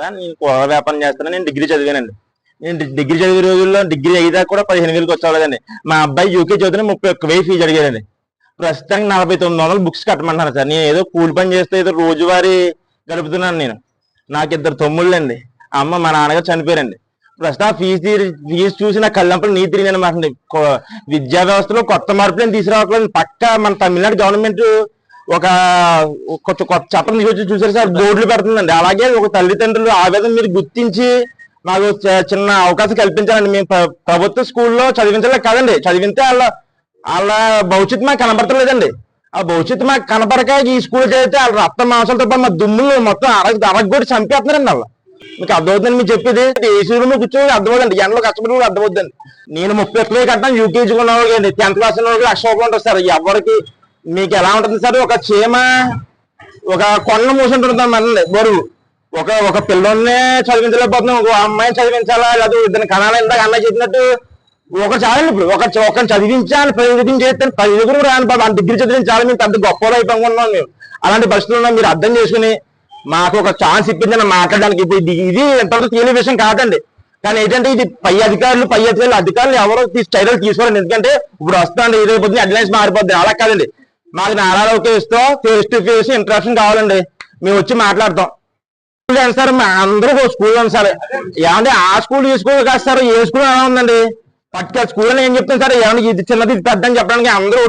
నేను కూరల వ్యాపారం చేస్తాను. నేను డిగ్రీ చదివానండి. నేను డిగ్రీ చదివే రోజుల్లో డిగ్రీ అయ్యేదాకా కూడా 15,000 వచ్చేవాళ్ళదండి. మా అబ్బాయి యూకే చదివిన 31,000 ఫీజు అడిగారండి. ప్రస్తుతానికి 4900 బుక్స్ కట్టమంటున్నారు సార్. నేను ఏదో కూలి పని చేస్తే ఏదో రోజువారీ గడుపుతున్నాను. నాకు 2 తమ్ముళ్ళు అండి. అమ్మ మా నాన్నగారు చనిపోయారండి. ప్రస్తుతం ఫీజు చూసి నా కళ్ళంపలు నీరు తిరిగి అనమాట. విద్యా వ్యవస్థలో కొత్త మార్పులను తీసుకురావట్లేదు. పక్క మన తమిళనాడు గవర్నమెంట్ ఒక కొత్త చట్టం తీసుకొచ్చి చూసారు సార్, బోర్డులు పెడుతుందండి. అలాగే ఒక తల్లిదండ్రులు ఆవేదన మీరు గుర్తించి మాకు చిన్న అవకాశం కల్పించాలండి. మేము ప్రభుత్వ స్కూల్లో చదివించలే కాదండి, చదివితే వాళ్ళ భవిష్యత్తు మాకు కనబడతలేదండి. ఆ భవిష్యత్తు మాకు కనపడక ఈ స్కూల్ చదివితే వాళ్ళ రక్త మాంసాలతో పాటు మా దుమ్ములు మొత్తం అరగొట్టి చంపేస్తున్నారండి. వాళ్ళ మీకు అర్థమవుతుందండి మీరు చెప్పేది. ఏసీ రూమ్ కూర్చొని అర్థమవుతుంది, ఎండలో కష్టపడి కూడా అర్థమవుతుంది. నేను 31,000 కట్టాను. యూకేజీ ఉన్న వాళ్ళకి 10th క్లాస్ ఉన్న వాళ్ళకి 1,00,000 ఉంటుంది సార్. ఎవరికి మీకు ఎలా ఉంటుంది సార్? ఒక చీమ ఒక కొండ మూసుంటుంది మనల్ని బరువు. ఒక పిల్లల్నే చదివించలేకపోతున్నాం, ఒక అమ్మాయిని చదివించాలా, లేదా ఇద్దరిని కనాలా. ఇందాక అన్న చెప్పినట్టు ఒక చాలండి. ఇప్పుడు ఒకరిని చదివించాలి, 10 చేస్తే 10 రాని బాబు డిగ్రీ చదివించాలి. మేము పెద్ద గొప్పలో అయిపోతున్నాం. మేము అలాంటి పరిస్థితులు ఉన్నాం. మీరు అర్థం చేసుకుని మాకు ఒక ఛాన్స్ ఇప్పించండి మాట్లాడడానికి. ఇప్పుడు ఇది ఎంతవరకు తేలిన విషయం కాదండి. కానీ ఏంటంటే ఇది పై అధికారులు ఎవరో చర్యలు తీసుకోరండి. ఎందుకంటే ఇప్పుడు వస్తాండి, ఇదే పొద్దున అడ్వాన్స్ మారిపోద్ది. అలా కాదండి, మాకు నారాలోకి ఇస్తాం, ఫేస్ టు ఫేస్ ఇంటరాక్షన్ కావాలండి. మేము వచ్చి మాట్లాడతాం సార్. అందరూ స్కూల్ ఉంది సార్. ఏమంటే ఆ స్కూల్ ఈ స్కూల్ కాదు సార్, ఏ స్కూల్ ఎలా ఉందండి? పట్టుకెళ్ళి స్కూల్ అని ఏం చెప్తాను సార్? ఏమన్నా ఇది చిన్నది పెద్ద అని చెప్పడానికి అందరూ